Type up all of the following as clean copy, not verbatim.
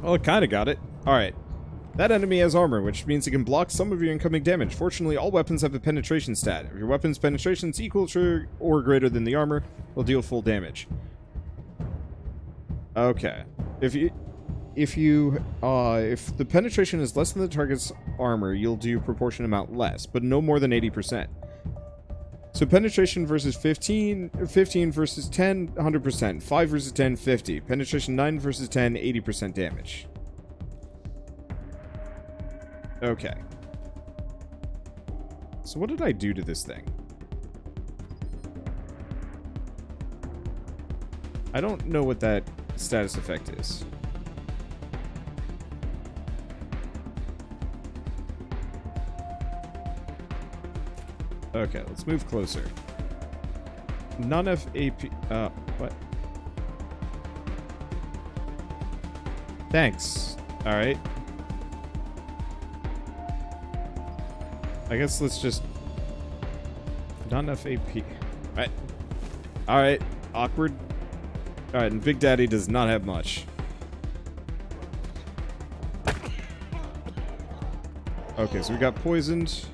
Well, it kind of got it. Alright. That enemy has armor, which means it can block some of your incoming damage. Fortunately, all weapons have a penetration stat. If your weapon's penetration is equal to or greater than the armor, it'll deal full damage. Okay. If the penetration is less than the target's armor, you'll do proportion amount less, but no more than 80%. So penetration versus 15 versus 10, 100%. 5 versus 10, 50. Penetration 9 versus 10, 80% damage. Okay. So what did I do to this thing? I don't know what that status effect is. Okay, let's move closer. None of AP... what? Thanks. Alright. I guess let's just... Not enough AP. Alright. Alright. Awkward. Alright, and Big Daddy does not have much. Okay, so we got poisoned.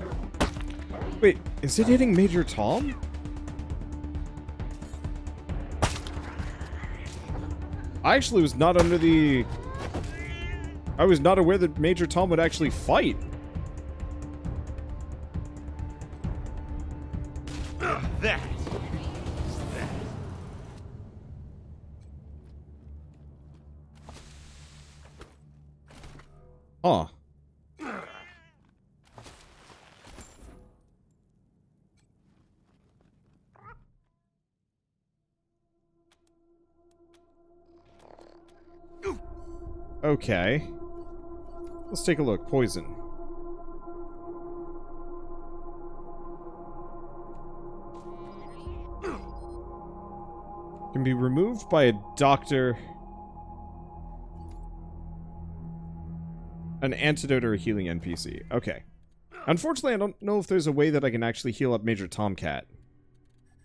Wait, is it hitting Major Tom? I actually was not under the... I was not aware that Major Tom would actually fight. That. Huh. Okay. Let's take a look. Poison. Can be removed by a doctor. An antidote or a healing NPC. Okay. Unfortunately, I don't know if there's a way that I can actually heal up Major Tomcat.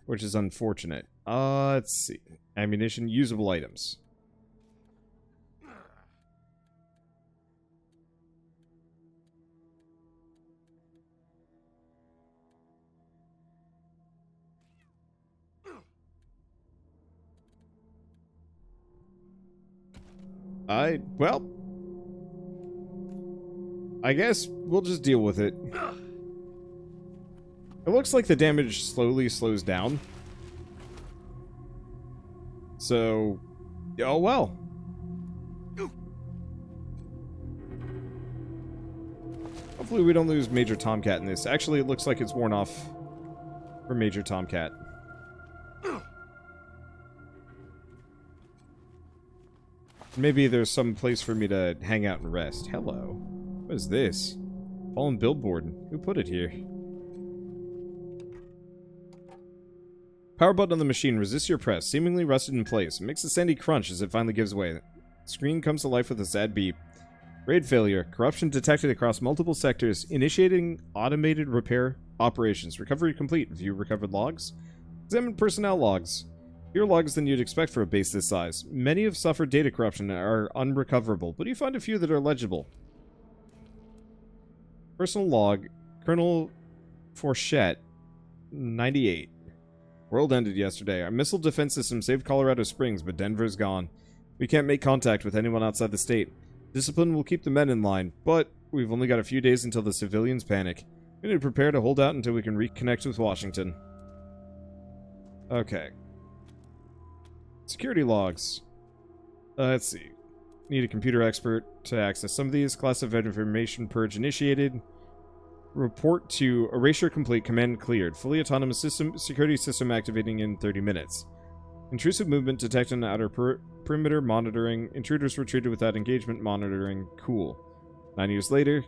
Which is unfortunate. Let's see. Ammunition, usable items. Well, I guess we'll just deal with it. It looks like the damage slowly slows down. So, oh well. Hopefully we don't lose Major Tomcat in this. Actually, it looks like it's worn off for Major Tomcat. Maybe there's some place for me to hang out and rest. Hello. What is this? Fallen billboard. Who put it here? Power button on the machine. Resist your press. Seemingly rusted in place. It makes a sandy crunch as it finally gives way. Screen comes to life with a sad beep. Raid failure. Corruption detected across multiple sectors. Initiating automated repair operations. Recovery complete. View recovered logs. Examine personnel logs. Fewer logs than you'd expect for a base this size. Many have suffered data corruption and are unrecoverable, but you find a few that are legible. Personal log. Colonel Fourchette. 98. World ended yesterday. Our missile defense system saved Colorado Springs, but Denver's gone. We can't make contact with anyone outside the state. Discipline will keep the men in line, but we've only got a few days until the civilians panic. We need to prepare to hold out until we can reconnect with Washington. Okay. Security logs. Let's see. Need a computer expert to access some of these. Classified information purge initiated. Report to erasure complete. Command cleared. Fully autonomous system security system activating in 30 minutes. Intrusive movement detected on outer perimeter monitoring. Intruders were treated without engagement monitoring. Cool. 9 years later.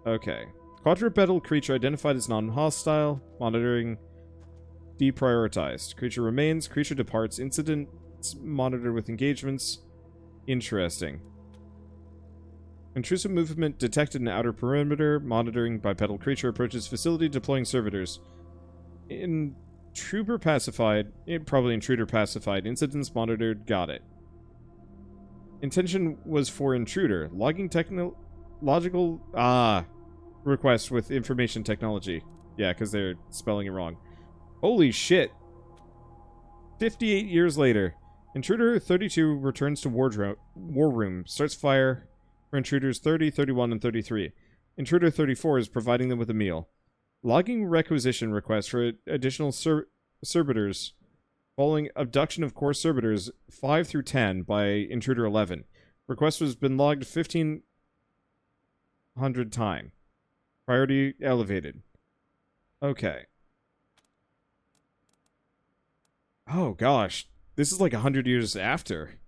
Okay. Quadrupedal creature identified as non-hostile. Monitoring deprioritized. Creature remains. Creature departs. Incidents monitored with engagements. Interesting. Intrusive movement detected in outer perimeter. Monitoring bipedal creature approaches facility deploying servitors. Intruder pacified. Probably intruder pacified. Incidents monitored. Got it. Intention was for intruder. Logging technological request with information technology. Yeah, because they're spelling it wrong. Holy shit. 58 years later. Intruder 32 returns to war room. Starts fire for intruders 30, 31, and 33. Intruder 34 is providing them with a meal. Logging requisition request for additional servitors following abduction of core servitors 5 through 10 by intruder 11. Request has been logged 1,500 times. Priority elevated. Okay. Oh gosh. This is like 100 years after.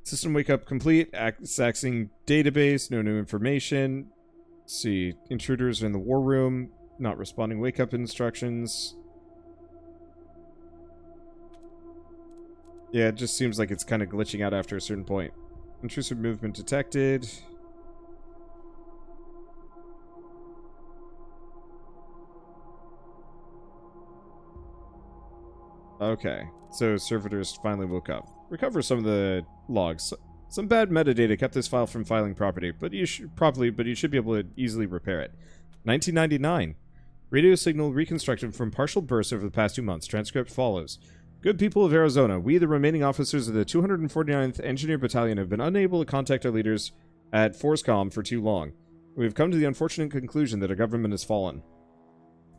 System wake up complete. Accessing database. No new information. Let's see. Intruders are in the war room. Not responding wake up instructions. Yeah, it just seems like it's kind of glitching out after a certain point. Intrusive movement detected. Okay, so servitors finally woke up. Recover some of the logs. Some bad metadata kept this file from filing properly, but you should be able to easily repair it. 1999. Radio signal reconstructed from partial bursts over the past 2 months. Transcript follows. Good people of Arizona, we, the remaining officers of the 249th Engineer Battalion, have been unable to contact our leaders at Forcecom for too long. We have come to the unfortunate conclusion that our government has fallen.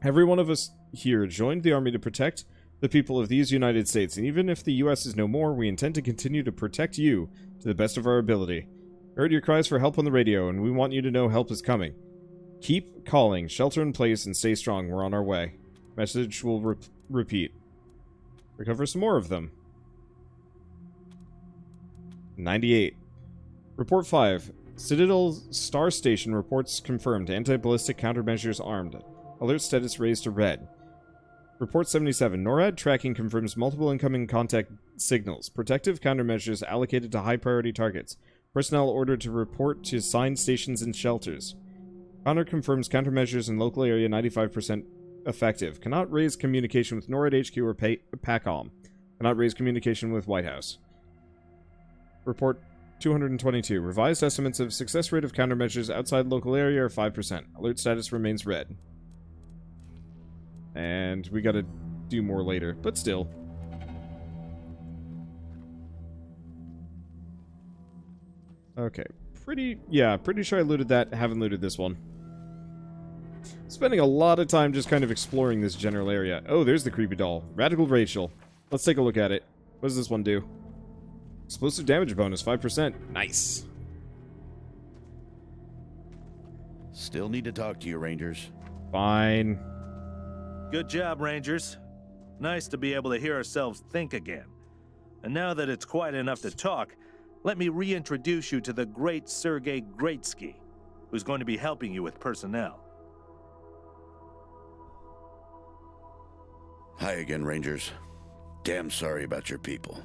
Every one of us here joined the army to protect the people of these United States, and even if the U.S. is no more, we intend to continue to protect you to the best of our ability. I heard your cries for help on the radio, and we want you to know help is coming. Keep calling, shelter in place, and stay strong. We're on our way. Message will repeat. Recover some more of them. 98. Report 5. Citadel Star Station reports confirmed. Anti-ballistic countermeasures armed. Alert status raised to red. Report 77. NORAD tracking confirms multiple incoming contact signals. Protective countermeasures allocated to high-priority targets. Personnel ordered to report to assigned stations and shelters. Connor confirms countermeasures in local area 95% effective. Cannot raise communication with NORAD HQ or PACOM. Cannot raise communication with White House. Report 222. Revised estimates of success rate of countermeasures outside local area are 5%. Alert status remains red. And we gotta do more later, but still. Okay. Pretty sure I looted that. Haven't looted this one. Spending a lot of time just kind of exploring this general area. Oh, there's the creepy doll. Radical Rachel. Let's take a look at it. What does this one do? Explosive damage bonus, 5%. Nice. Still need to talk to you, Rangers. Fine. Good job, Rangers. Nice to be able to hear ourselves think again. And now that it's quiet enough to talk, let me reintroduce you to the great Sergei Greatsky, who's going to be helping you with personnel. Hi again, Rangers. Damn sorry about your people.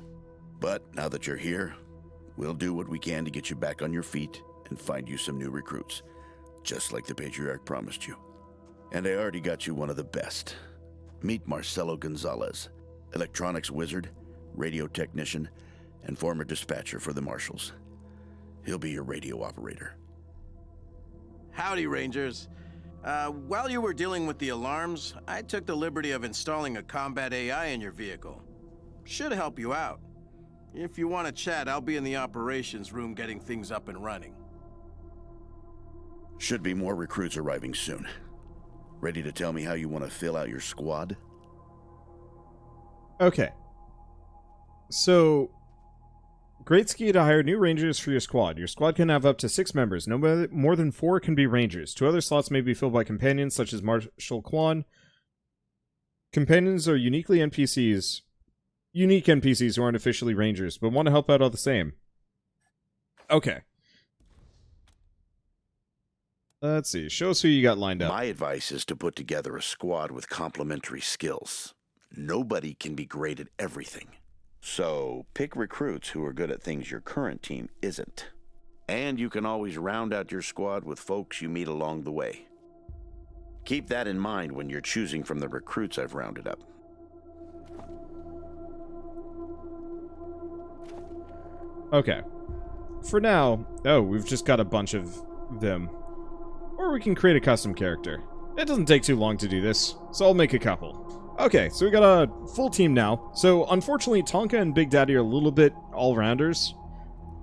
But now that you're here, we'll do what we can to get you back on your feet and find you some new recruits, just like the Patriarch promised you. And I already got you one of the best. Meet Marcelo Gonzalez, electronics wizard, radio technician, and former dispatcher for the Marshals. He'll be your radio operator. Howdy, Rangers. While you were dealing with the alarms, I took the liberty of installing a combat AI in your vehicle. Should help you out. If you want to chat, I'll be in the operations room getting things up and running. Should be more recruits arriving soon. Ready to tell me how you want to fill out your squad? Okay. So, Greatsky to hire new rangers for your squad. Your squad can have up to 6 members. No more than 4 can be rangers. 2 other slots may be filled by companions, such as Marshal Kwan. Companions are unique NPCs who aren't officially rangers, but want to help out all the same. Okay. Let's see. Show us who you got lined up. My advice is to put together a squad with complementary skills. Nobody can be great at everything. So, pick recruits who are good at things your current team isn't. And you can always round out your squad with folks you meet along the way. Keep that in mind when you're choosing from the recruits I've rounded up. Okay. For now, oh, we've just got a bunch of them. Or we can create a custom character. It doesn't take too long to do this, so I'll make a couple. Okay, so we got a full team now. So, unfortunately, Tonka and Big Daddy are a little bit all-rounders.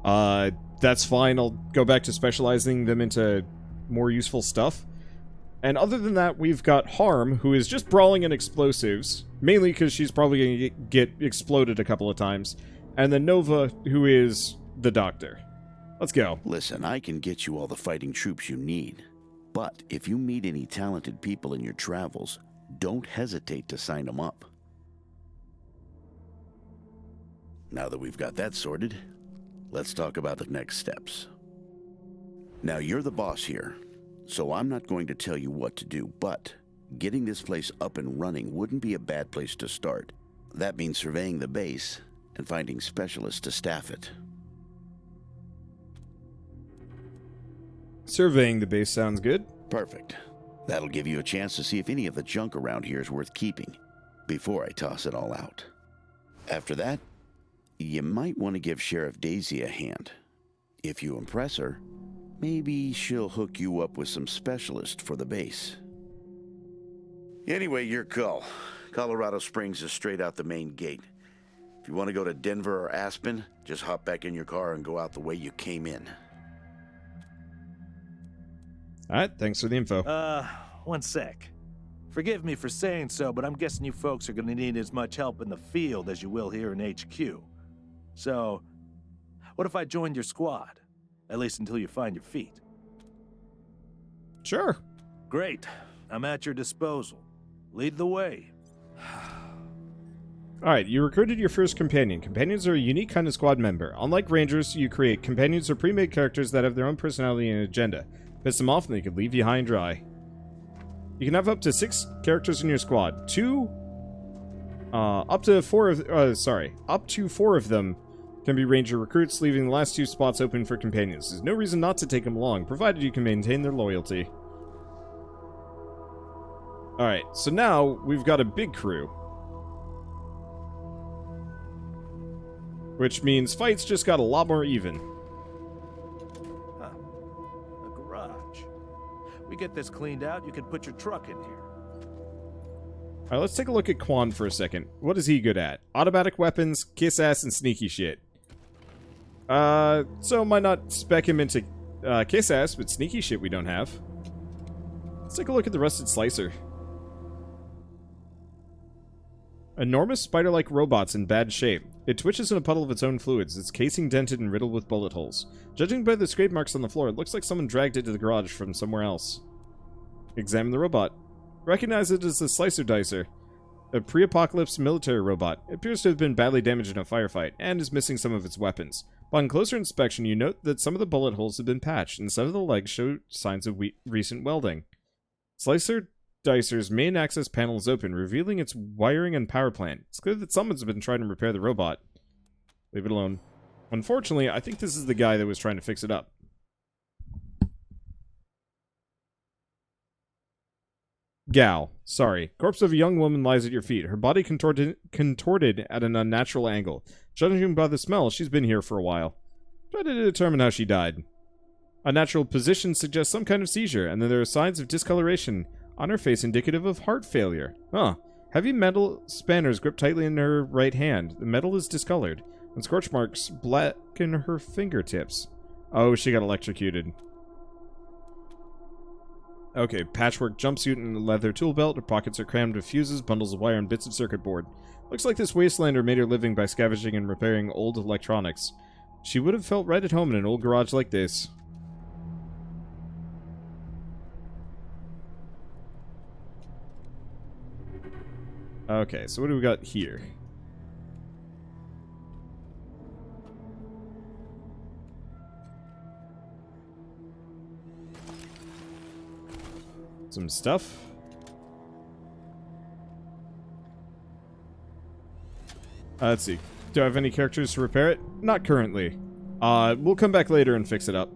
That's fine. I'll go back to specializing them into more useful stuff. And other than that, we've got Harm, who is just brawling in explosives, mainly because she's probably going to get exploded a couple of times. And then Nova, who is the doctor. Let's go. Listen, I can get you all the fighting troops you need. But if you meet any talented people in your travels, don't hesitate to sign them up. Now that we've got that sorted, let's talk about the next steps. Now, you're the boss here, so I'm not going to tell you what to do, but getting this place up and running wouldn't be a bad place to start. That means surveying the base and finding specialists to staff it. Surveying the base sounds good. Perfect. That'll give you a chance to see if any of the junk around here is worth keeping before I toss it all out. After that, you might want to give Sheriff Daisy a hand. If you impress her, maybe she'll hook you up with some specialists for the base. Anyway, your call. Colorado Springs is straight out the main gate. If you want to go to Denver or Aspen, just hop back in your car and go out the way you came in. Alright, thanks for the info. One sec. Forgive me for saying so, but I'm guessing you folks are gonna need as much help in the field as you will here in HQ. So, what if I joined your squad? At least until you find your feet. Sure. Great. I'm at your disposal. Lead the way. Alright, you recruited your first companion. Companions are a unique kind of squad member. Unlike rangers, you create companions or pre-made characters that have their own personality and agenda. Piss them off and they could leave you high and dry. You can have up to 6 characters in your squad. Up to 4 of them can be ranger recruits, leaving the last 2 spots open for companions. There's no reason not to take them along, provided you can maintain their loyalty. Alright, so now we've got a big crew. Which means fights just got a lot more even. We get this cleaned out, you can put your truck in here. Alright, let's take a look at Quan for a second. What is he good at? Automatic weapons, kiss ass, and sneaky shit. So might not spec him into kiss ass, but sneaky shit we don't have. Let's take a look at the rusted slicer. Enormous spider-like robots in bad shape. It twitches in a puddle of its own fluids, its casing dented and riddled with bullet holes. Judging by the scrape marks on the floor, it looks like someone dragged it to the garage from somewhere else. Examine the robot. Recognize it as the Slicer Dicer, a pre-apocalypse military robot. It appears to have been badly damaged in a firefight, and is missing some of its weapons. Upon closer inspection, you note that some of the bullet holes have been patched, and some of the legs show signs of recent welding. Slicer Dicer's main access panel is open, revealing its wiring and power plant. It's clear that someone's been trying to repair the robot. Leave it alone. Unfortunately, I think this is the guy that was trying to fix it up. Gal. Sorry. Corpse of a young woman lies at your feet, her body contorted at an unnatural angle. Judging by the smell, she's been here for a while. Try to determine how she died. Unnatural position suggests some kind of seizure, and then there are signs of discoloration on her face indicative of heart failure. Huh. Heavy metal spanners grip tightly in her right hand. The metal is discolored, and scorch marks blacken her fingertips. Oh, she got electrocuted. Okay, patchwork jumpsuit and a leather tool belt. Her pockets are crammed with fuses, bundles of wire, and bits of circuit board. Looks like this Wastelander made her living by scavenging and repairing old electronics. She would have felt right at home in an old garage like this. Okay, so what do we got here? Some stuff. Let's see. Do I have any characters to repair it? Not currently. We'll come back later and fix it up.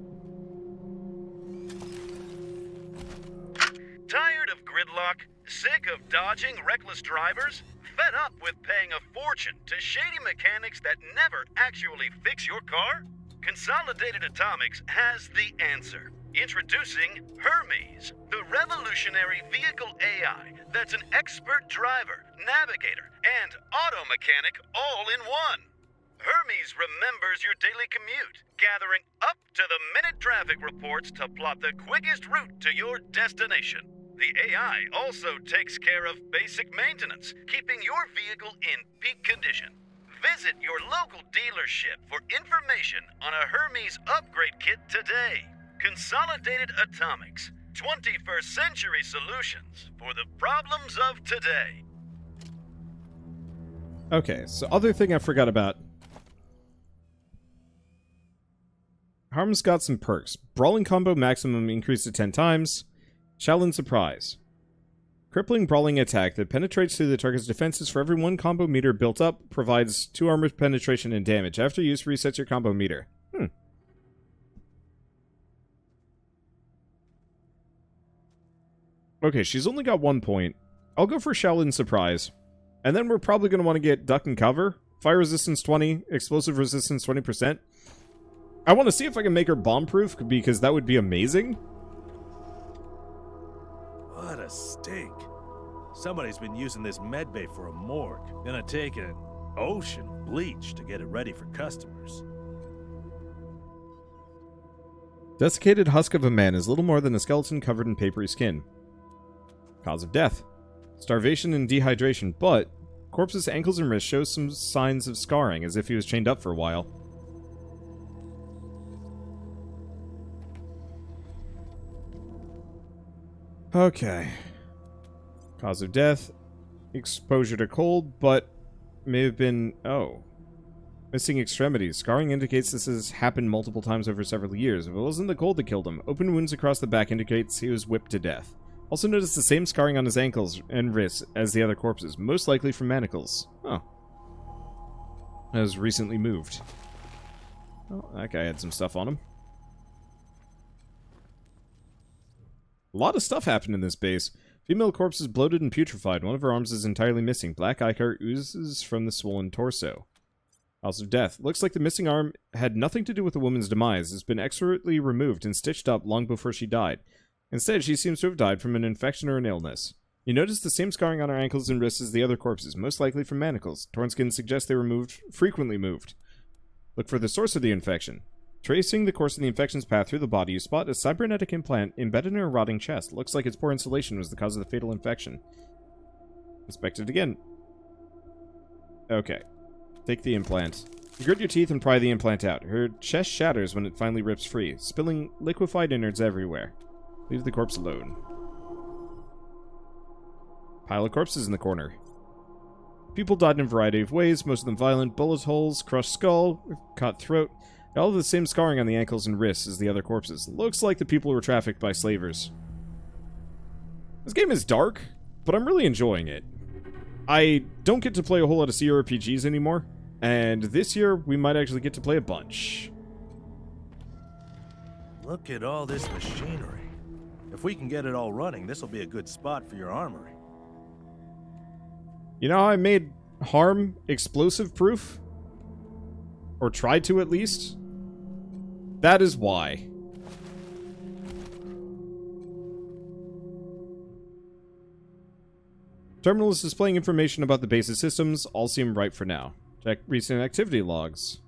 Tired of gridlock? Sick of dodging reckless drivers? Fed up with paying a fortune to shady mechanics that never actually fix your car? Consolidated Atomics has the answer. Introducing Hermes, the revolutionary vehicle AI that's an expert driver, navigator, and auto mechanic all in one. Hermes remembers your daily commute, gathering up-to-the-minute traffic reports to plot the quickest route to your destination. The AI also takes care of basic maintenance, keeping your vehicle in peak condition. Visit your local dealership for information on a Hermes upgrade kit today. Consolidated Atomics, 21st century solutions for the problems of today. Okay, so other thing I forgot about. Harm's got some perks. Brawling combo maximum increased to 10 times. Shaolin Surprise. Crippling brawling attack that penetrates through the target's defenses for every 1 combo meter built up, provides 2 armor penetration and damage. After use, resets your combo meter. Okay, she's only got 1 point. I'll go for Shaolin Surprise. And then we're probably going to want to get Duck and Cover. Fire resistance 20, explosive resistance 20%. I want to see if I can make her bomb-proof, because that would be amazing. What a stink. Somebody's been using this medbay for a morgue. Gonna take an ocean of bleach to get it ready for customers. Desiccated husk of a man is little more than a skeleton covered in papery skin. Cause of death. Starvation and dehydration, but corpse's ankles and wrists show some signs of scarring, as if he was chained up for a while. Okay. Cause of death. Exposure to cold, but may have been... Oh. Missing extremities. Scarring indicates this has happened multiple times over several years. If it wasn't the cold that killed him, open wounds across the back indicates he was whipped to death. Also notice the same scarring on his ankles and wrists as the other corpses, most likely from manacles. Oh. Has recently moved. Oh, that guy had some stuff on him. A lot of stuff happened in this base. Female corpse is bloated and putrefied. One of her arms is entirely missing. Black ichor oozes from the swollen torso. Cause of death. Looks like the missing arm had nothing to do with the woman's demise. It's been expertly removed and stitched up long before she died. Instead, she seems to have died from an infection or an illness. You notice the same scarring on her ankles and wrists as the other corpses, most likely from manacles. Torn skin suggests they were frequently moved. Look for the source of the infection. Tracing the course of the infection's path through the body, you spot a cybernetic implant embedded in her rotting chest. Looks like its poor insulation was the cause of the fatal infection. Inspect it again. Okay. Take the implant. You grit your teeth and pry the implant out. Her chest shatters when it finally rips free, spilling liquefied innards everywhere. Leave the corpse alone. Pile of corpses in the corner. People died in a variety of ways, most of them violent. Bullet holes, crushed skull, cut throat. All of the same scarring on the ankles and wrists as the other corpses. Looks like the people were trafficked by slavers. This game is dark, but I'm really enjoying it. I don't get to play a whole lot of CRPGs anymore, and this year we might actually get to play a bunch. Look at all this machinery. If we can get it all running, this will be a good spot for your armory. You know how I made Harm explosive proof? Or tried to, at least? That is why. Terminal is displaying information about the base's systems. All seem right for now. Check recent activity logs.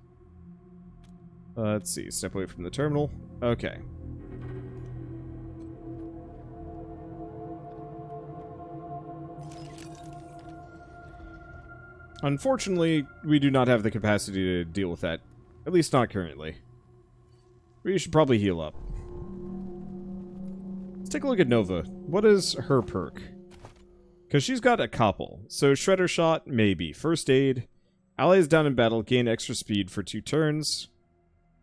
Let's see. Step away from the terminal. Okay. Unfortunately, we do not have the capacity to deal with that. At least not currently. We should probably heal up. Let's take a look at Nova. What is her perk? Because she's got a couple. So Shredder Shot, maybe. First Aid. Allies down in battle gain extra speed for 2 turns.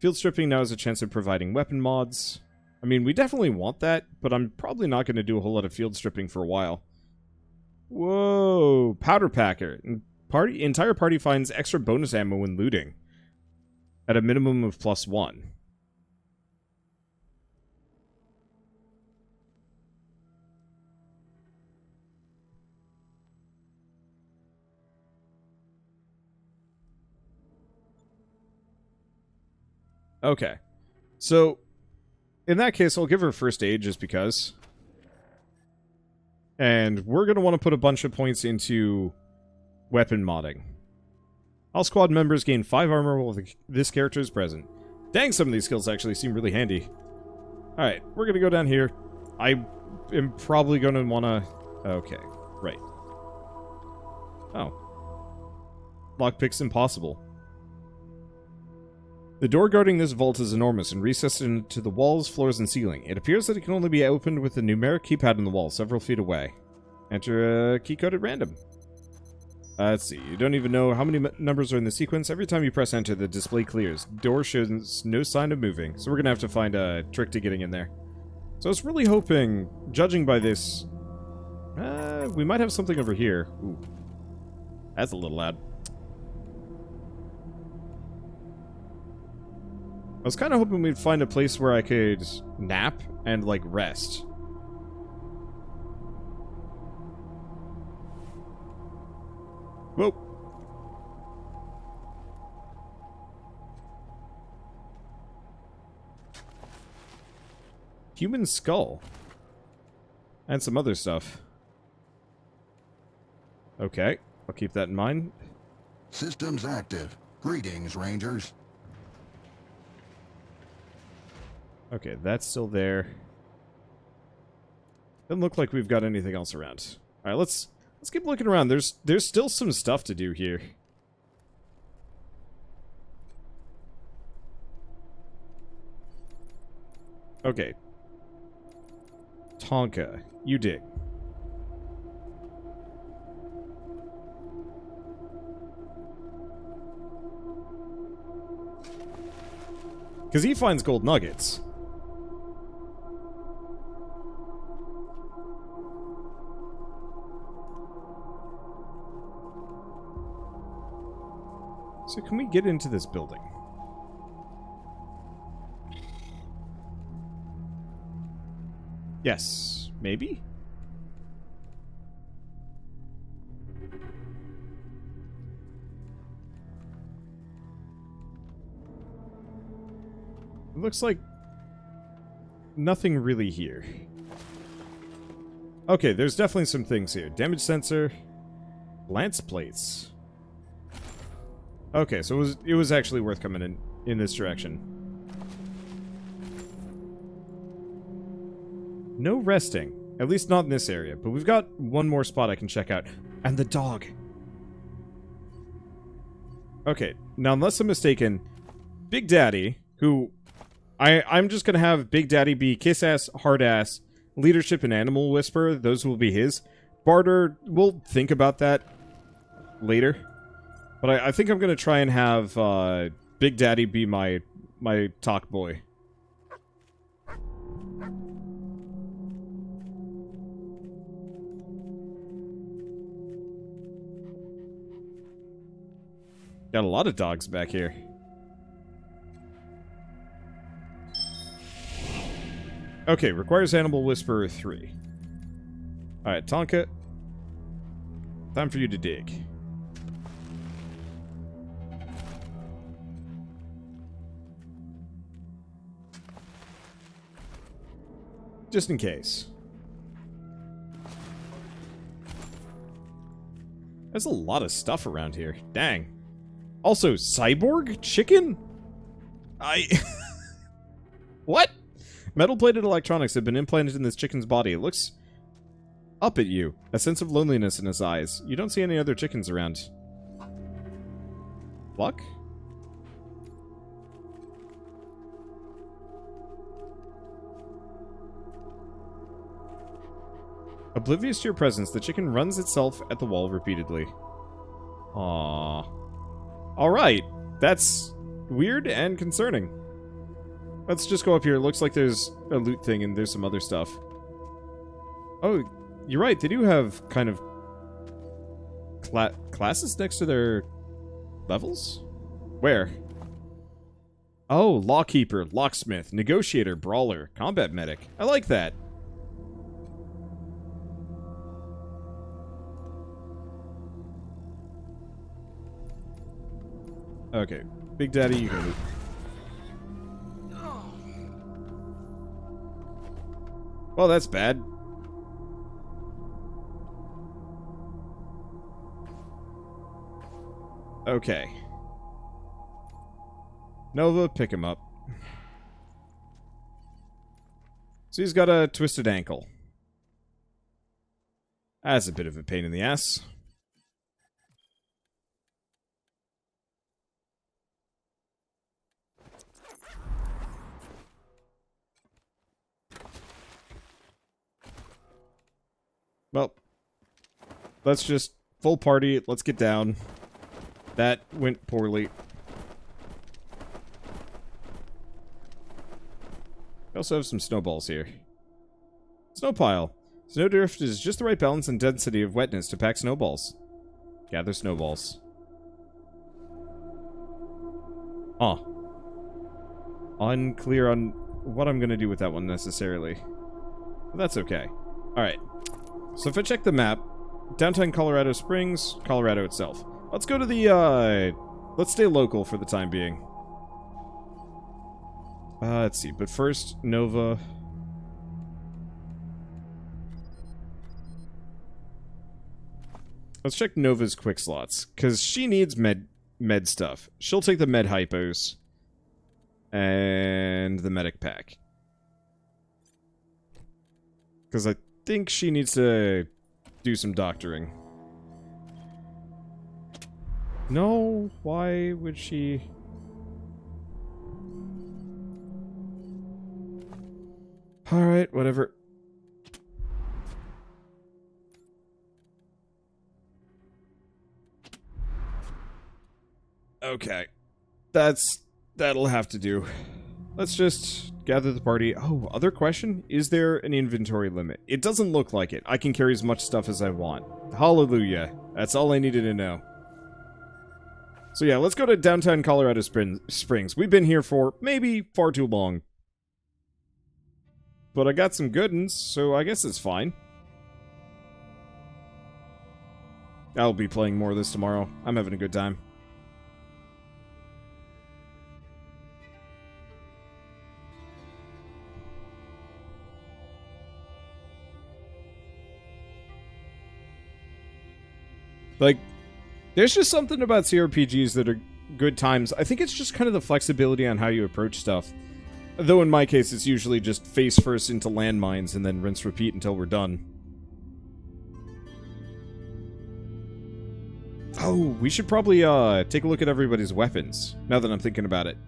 Field Stripping now has a chance of providing weapon mods. I mean, we definitely want that, but I'm probably not going to do a whole lot of Field Stripping for a while. Whoa! Powder Packer. Entire party finds extra bonus ammo when looting. At a minimum of +1. Okay. So, in that case, I'll give her first aid just because. And we're going to want to put a bunch of points into weapon modding. All squad members gain 5 armor while this character is present. Dang, some of these skills actually seem really handy. Alright, we're going to go down here. I am probably going to want to... Okay, right. Oh. Lockpick's impossible. The door guarding this vault is enormous and recessed into the walls, floors, and ceiling. It appears that it can only be opened with a numeric keypad on the wall several feet away. Enter a key code at random. Let's see. You don't even know how many numbers are in the sequence. Every time you press enter, the display clears. Door shows no sign of moving, so we're going to have to find a trick to getting in there. So I was really hoping, judging by this, we might have something over here. Ooh. That's a little loud. I was kind of hoping we'd find a place where I could nap and, like, rest. Whoa. Human skull. And some other stuff. Okay, I'll keep that in mind. Systems active. Greetings, Rangers. Okay, that's still there. Doesn't look like we've got anything else around. Alright, let's keep looking around. There's still some stuff to do here. Okay. Tonka, you dig. Because he finds gold nuggets. So can we get into this building? Yes, maybe? It looks like nothing really here. Okay, there's definitely some things here. Damage sensor, lance plates. Okay, so it was actually worth coming in this direction. No resting. At least not in this area. But we've got one more spot I can check out. And the dog. Okay, now unless I'm mistaken, Big Daddy, who... I'm just gonna have Big Daddy be kiss-ass, hard-ass, leadership and animal whisperer. Those will be his. Barter, we'll think about that later. But I think I'm gonna try and have Big Daddy be my talk boy. Got a lot of dogs back here. Okay, requires Animal Whisperer 3. Alright, Tonka. Time for you to dig. Just in case. There's a lot of stuff around here. Dang. Also, cyborg chicken? What? Metal-plated electronics have been implanted in this chicken's body. It looks up at you. A sense of loneliness in his eyes. You don't see any other chickens around. Luck? Oblivious to your presence, the chicken runs itself at the wall repeatedly. Aww. Alright. That's weird and concerning. Let's just go up here. It looks like there's a loot thing and there's some other stuff. Oh, you're right. They do have kind of classes next to their levels? Where? Oh, Lawkeeper, Locksmith, Negotiator, Brawler, Combat Medic. I like that. Okay. Big Daddy, you can loot. Well, that's bad. Okay. Nova, pick him up. So he's got a twisted ankle. That's a bit of a pain in the ass. Well, let's just full party. Let's get down. That went poorly. We also have some snowballs here. Snow pile. Snowdrift is just the right balance and density of wetness to pack snowballs. Gather snowballs. Huh. Unclear on what I'm going to do with that one necessarily. But that's okay. Alright. So if I check the map, downtown Colorado Springs, Colorado itself. Let's go to the, let's stay local for the time being. Let's see, but first, Nova. Let's check Nova's quick slots, because she needs med stuff. She'll take the med hypos and the medic pack. Because I think she needs to do some doctoring. No, why would she? Alright, whatever. Okay. That'll have to do. Let's just gather the party. Oh, other question? Is there an inventory limit? It doesn't look like it. I can carry as much stuff as I want. Hallelujah. That's all I needed to know. So yeah, let's go to downtown Colorado Springs. We've been here for maybe far too long. But I got some good ones, so I guess it's fine. I'll be playing more of this tomorrow. I'm having a good time. Like, there's just something about CRPGs that are good times. I think it's just kind of the flexibility on how you approach stuff. Though in my case, it's usually just face first into landmines and then rinse repeat until we're done. Oh, we should probably take a look at everybody's weapons, now that I'm thinking about it.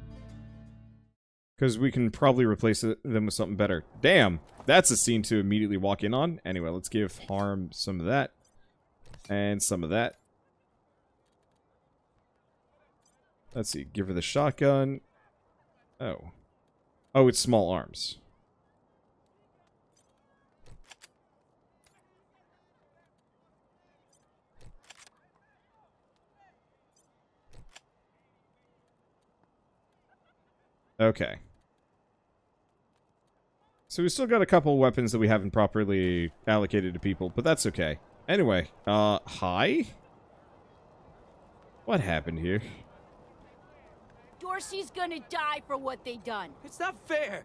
Because we can probably replace them with something better. Damn, that's a scene to immediately walk in on. Anyway, let's give Harm some of that. And some of that. Let's see, give her the shotgun. Oh. Oh, it's small arms. Okay. So we still got a couple weapons that we haven't properly allocated to people, but that's okay. Anyway, hi? What happened here? Dorsey's gonna die for what they done. It's not fair.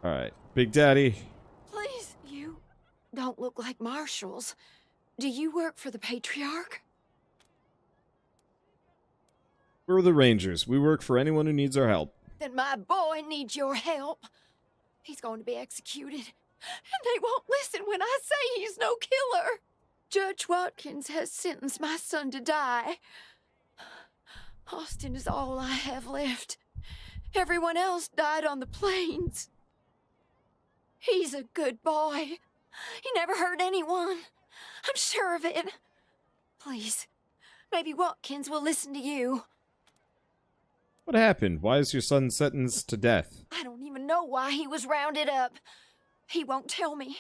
Alright, Big Daddy. Please, you don't look like marshals. Do you work for the Patriarch? We're the Rangers. We work for anyone who needs our help. Then my boy needs your help. He's going to be executed. And they won't listen when I say he's no killer. Judge Watkins has sentenced my son to die. Austin is all I have left. Everyone else died on the plains. He's a good boy. He never hurt anyone. I'm sure of it. Please, maybe Watkins will listen to you. What happened? Why is your son sentenced to death? I don't even know why he was rounded up. He won't tell me.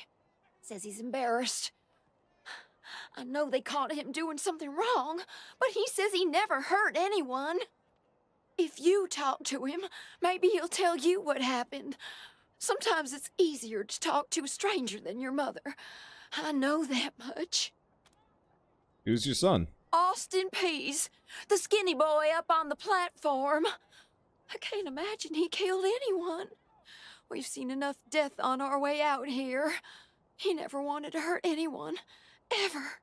Says he's embarrassed. I know they caught him doing something wrong, but he says he never hurt anyone. If you talk to him, maybe he'll tell you what happened. Sometimes it's easier to talk to a stranger than your mother. I know that much. Who's your son? Austin Pease, the skinny boy up on the platform. I can't imagine he killed anyone. We've seen enough death on our way out here. He never wanted to hurt anyone. Ever.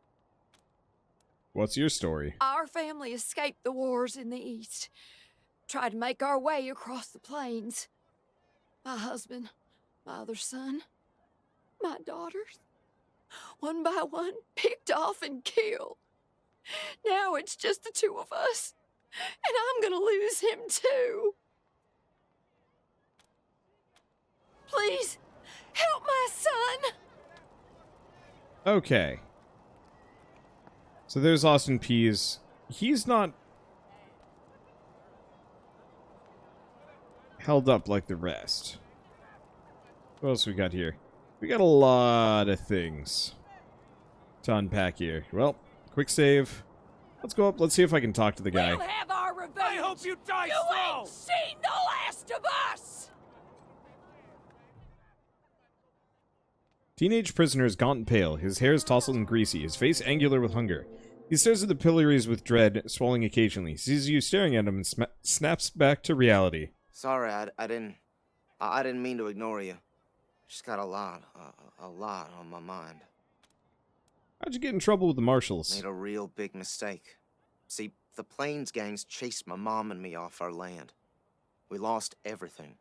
What's your story? Our family escaped the wars in the East. Tried to make our way across the plains. My husband, my other son, my daughters, one by one, picked off and killed. Now it's just the two of us, and I'm gonna lose him too. Please, help my son! Okay. So there's Austin Pease. He's not held up like the rest. What else we got here? We got a lot of things to unpack here. Well, quick save. Let's go up. Let's see if I can talk to the guy. We'll have our revenge. I hope you die You slow! ain't seen the last of us! Teenage prisoner is gaunt and pale. His hair is tousled and greasy. His face angular with hunger. He stares at the pillories with dread, swallowing occasionally. Sees you staring at him and snaps back to reality. Sorry, I didn't mean to ignore you. Just got a lot on my mind. How'd you get in trouble with the marshals? Made a real big mistake. See, the Plains gangs chased my mom and me off our land. We lost everything.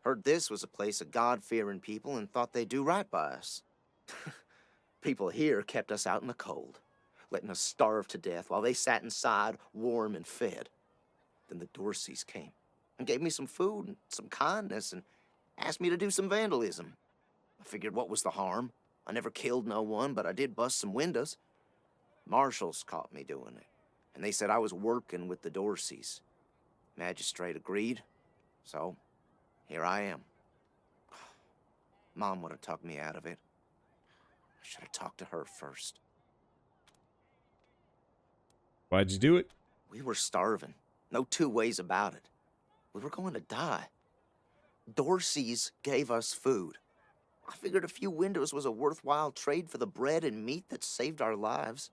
Heard this was a place of God-fearing people and thought they'd do right by us. People here kept us out in the cold, letting us starve to death while they sat inside, warm and fed. Then the Dorseys came and gave me some food and some kindness and asked me to do some vandalism. I figured what was the harm? I never killed no one, but I did bust some windows. Marshals caught me doing it, and they said I was working with the Dorseys. Magistrate agreed, so here I am. Mom would have tucked me out of it. I should have talked to her first. Why'd you do it? We were starving. No two ways about it. We were going to die. Dorseys gave us food. I figured a few windows was a worthwhile trade for the bread and meat that saved our lives.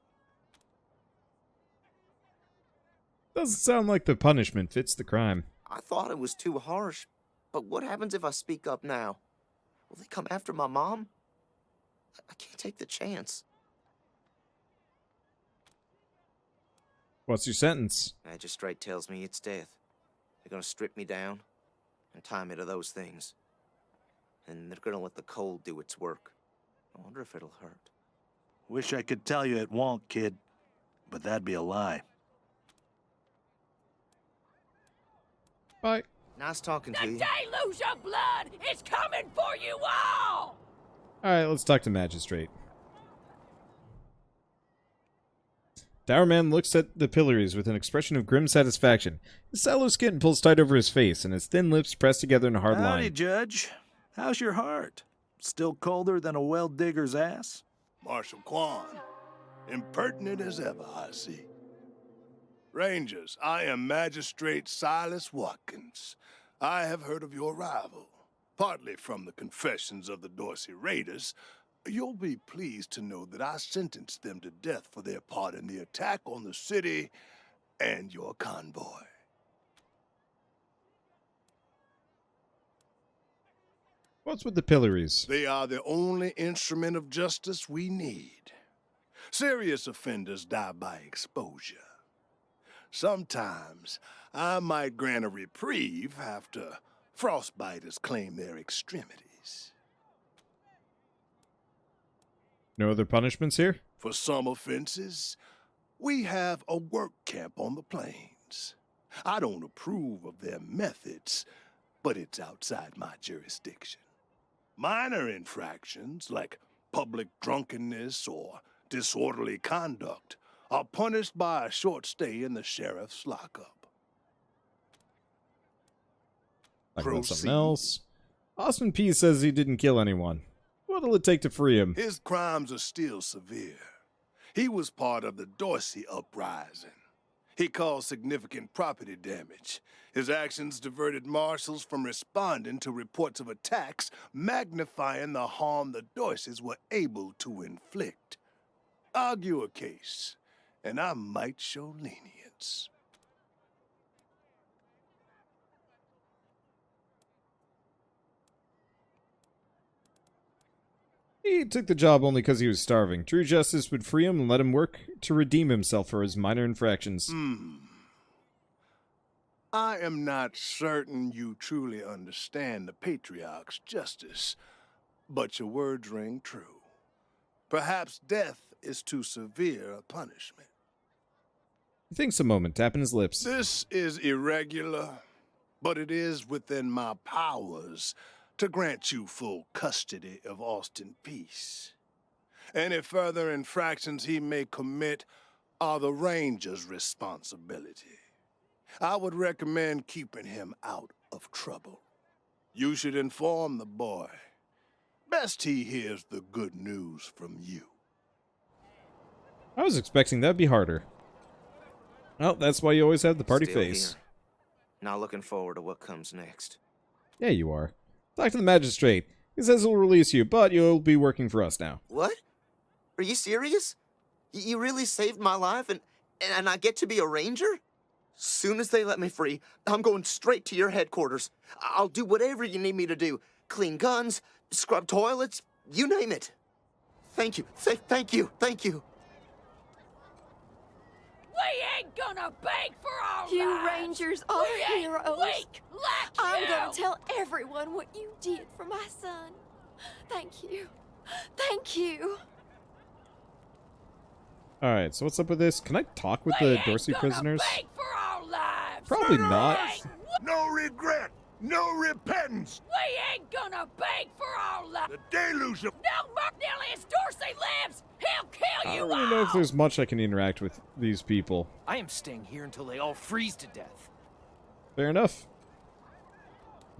Doesn't sound like the punishment fits the crime. I thought it was too harsh, but what happens if I speak up now? Will they come after my mom? I can't take the chance. What's your sentence? Magistrate tells me it's death. They're gonna strip me down and tie me to those things. And they're gonna let the cold do its work. I wonder if it'll hurt. Wish I could tell you it won't, kid, but that'd be a lie. Bye. Nice talking to The you. deluge of blood is coming for you all! Alright, let's talk to Magistrate. Dour Man looks at the pillories with an expression of grim satisfaction. His sallow skin pulls tight over his face, and his thin lips pressed together in a hard Howdy, line. Judge. How's your heart? Still colder than a well-digger's ass? Marshal Quan, impertinent as ever, I see. Rangers, I am Magistrate Silas Watkins. I have heard of your arrival, partly from the confessions of the Dorsey raiders. You'll be pleased to know that I sentenced them to death for their part in the attack on the city and your convoy. What's with the pillories? They are the only instrument of justice we need. Serious offenders die by exposure. Sometimes I might grant a reprieve after frostbiters claim their extremities. No other punishments here? For some offenses, we have a work camp on the plains. I don't approve of their methods, but it's outside my jurisdiction. Minor infractions, like public drunkenness or disorderly conduct, are punished by a short stay in the sheriff's lockup. Talking about something else. Austin Pease says he didn't kill anyone. What'll it take to free him? His crimes are still severe. He was part of the Dorsey uprising. He caused significant property damage. His actions diverted marshals from responding to reports of attacks, magnifying the harm the Dorseys were able to inflict. Argue a case, and I might show lenience. He took the job only because he was starving. True justice would free him and let him work to redeem himself for his minor infractions. I am not certain you truly understand the Patriarch's justice, but your words ring true. Perhaps death is too severe a punishment. He thinks a moment, tapping his lips. This is irregular, but it is within my powers to grant you full custody of Austin Pease. Any further infractions he may commit are the Ranger's responsibility. I would recommend keeping him out of trouble. You should inform the boy. Best he hears the good news from you. I was expecting that'd be harder. Well, that's why you always have the party Still face. here. Not looking forward to what comes next. Yeah, you are. Talk to the magistrate. He says he'll release you, but you'll be working for us now. What? Are you serious? You really saved my life and I get to be a ranger? Soon as they let me free, I'm going straight to your headquarters. I'll do whatever you need me to do. Clean guns, scrub toilets, you name it. Thank you. Thank you. Thank you. We ain't gonna beg for our You lives. Rangers are We ain't heroes. weak like I'm you. gonna tell everyone what you did for my son. Thank you. Thank you. Alright, so what's up with this? Can I talk with We the ain't Dorsey gonna prisoners? beg for our lives. Probably not. We ain't- No regret, no repentance. We ain't gonna beg for our lives. The deluge of... No, Marnelius Dorsey lives. He'll kill I you don't really know if all. there's much I can interact with these people. I am staying here until they all freeze to death. Fair enough.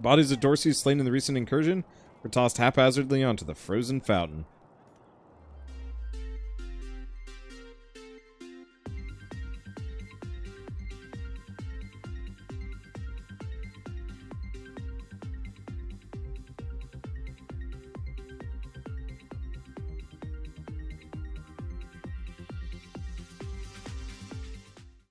Bodies of Dorsey slain in the recent incursion were tossed haphazardly onto the frozen fountain.